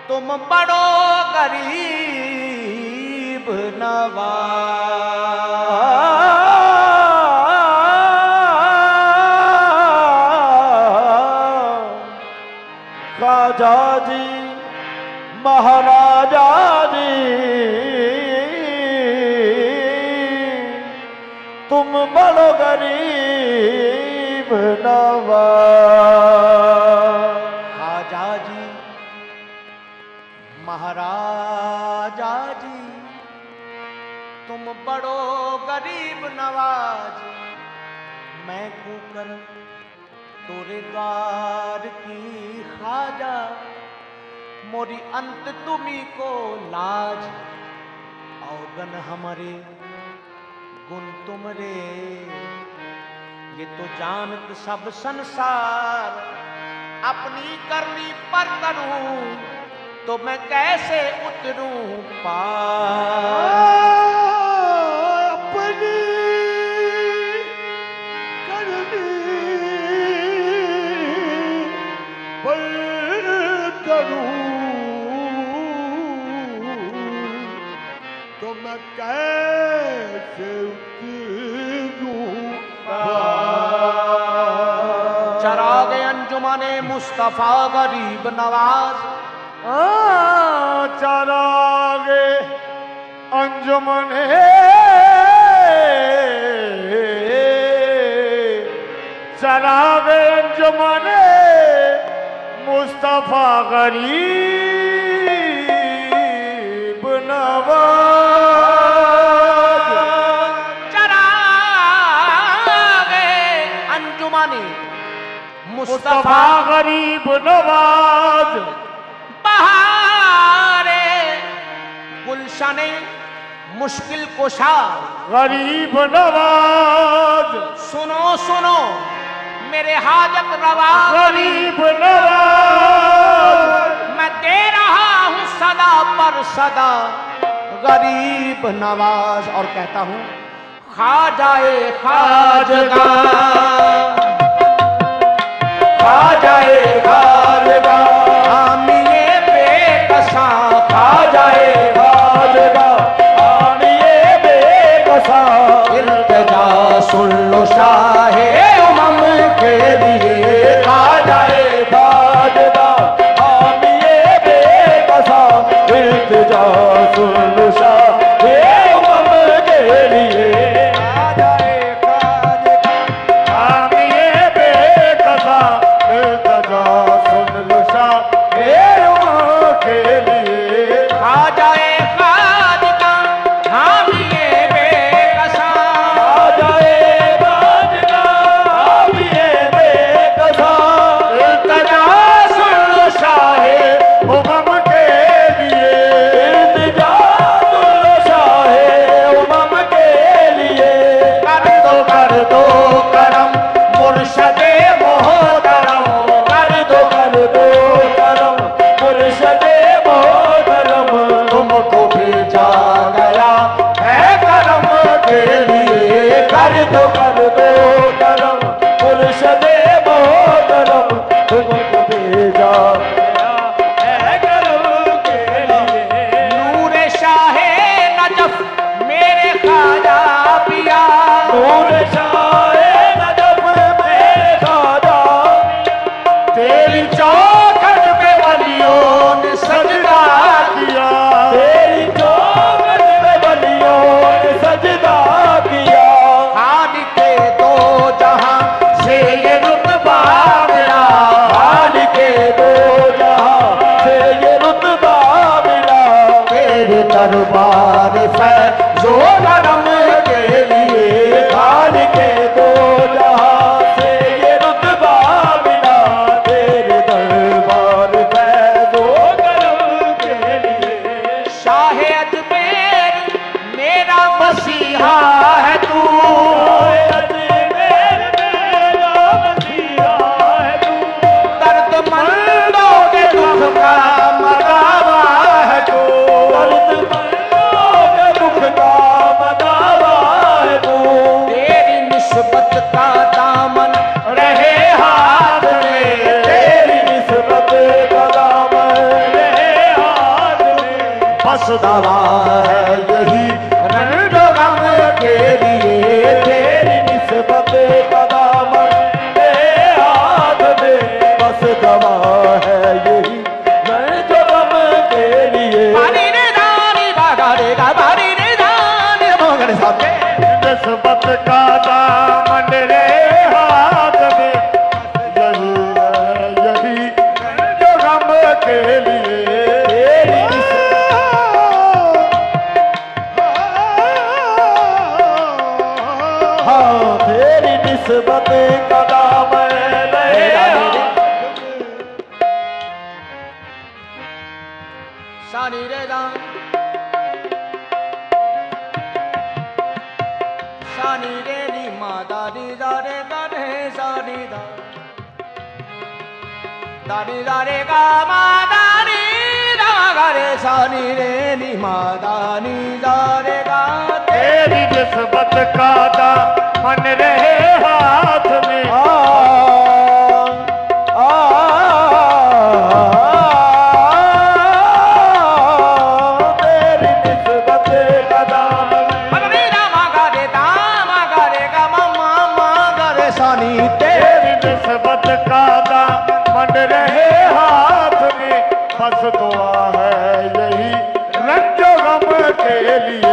तुम बड़ो गरीब नवाज। ख्वाजा जी महाराजा जी तुम बड़ो गरीब नवाज। ख्वाजा जी महाराजा जी तुम बड़ो गरीब नवाज। मैं कूकर तोरे द्वार की ख्वाजा, मोरी अंत तुम्ही को लाज। औगन हमारे गुण तुमरे, ये तो जानत सब संसार। अपनी करनी पर करूं तो मैं कैसे उतरूं पार। अपनी करनी पर करूं तो मैं कैसे उतरूं पार। चरागे अंजुमने मुस्तफा गरीब नवाज। चरागे अंजुमने चरागे अंजुमने मुस्तफा गरीब नवाज। चरागे अंजुमने मुस्तफा गरीब नवाज। बहारे गुलशने मुश्किल कुशा गरीब नवाज। सुनो सुनो मेरे हाजत रवा गरीब नवाज। मैं दे रहा हूं सदा पर सदा गरीब नवाज। और कहता हूं ख्वाजाए ख्वाजगा, ख्वाजाए ख्वाजगा हामिए बेकसा। ख्वाजाए ख्वाजगा हामिए बेकसा। इल्तिजा सुन लो शाहे उमम के लिए। ख्वाजाए ख्वाजगा हामिए बेकसा। इल्तिजा सुन शाहे उमम के लिए। ख्वाजाए ख्वाजगा हामिए बेकसा। इल्तिजा सुन शाहे उमम के लिए। ख्वाजाए ख्वाजगा हामिए बेकसा। ख्वाजाए ख्वाजगा हामिए बेकसा। इल्तिजा सुन शाहे उमम के लिए। इल्तिजा सुन शाहे उमम के लिए। कर दो करम मुर्शदे मोहतरम। कर दो करम मुर्शदे मोहतरम। तुमको भेजा गया है करम के लिए। कर दो करम मुर्शदे मोहतरम। तुमको भेजा गया है करम के लिए। नूरे शाहे नजफ मेरे ख्वाजा पिया। नूर शाहे नजफ मेरे ख्वाजा। तेरी चौखट पे वलियों ने सजदा किया। तेरी चौखट पे वलियों ने सजदा किया। खालिके दो जहां से ये रुतबा मिला। खालिके दो जहां से ये रुतबा मिला। तेरे दरबार फैज़ो करम के लिए। खालिके दो जहां से ये रुतबा मिला। तेरे दरबार फैज़ो करम के लिए। शाहे अजमेर मेरा मसीहा है तू। दर्दमंदों के दुख का मदावा है तू। तेरी निस्बत का दामन रहे हाथ में। तेरी निस्बत का दामन रहे बस दवा है यही रंग गम के लिए तेरी निस्बत कदम मेरे हाथ में बस दवा है यही रंग गम के लिए बारी रे दानी बागा रे गा बारी रे दानी मगर साथे निस्बत का दामन रे हाथ में यही है यही रंग गम के लिए तेरी हाँ तेरी निस्बत का दामन रे सानी रे दा सानी रे नी मा दा नी दा रे गा रे सानी दा दा नी दा रे गा मा दा नी दा गा रे सानी रे नी मा दा नी दा रे गा तेरी निस्बत का दामन रहे हाथ में तेरी निस्बत का दामन रे दा मा गा रे दा मा गा रे गा मा मा मा गा रे सानी तेरी निस्बत का दामन रहे हाथ में बस दुआ है यही रंजो गम के लिए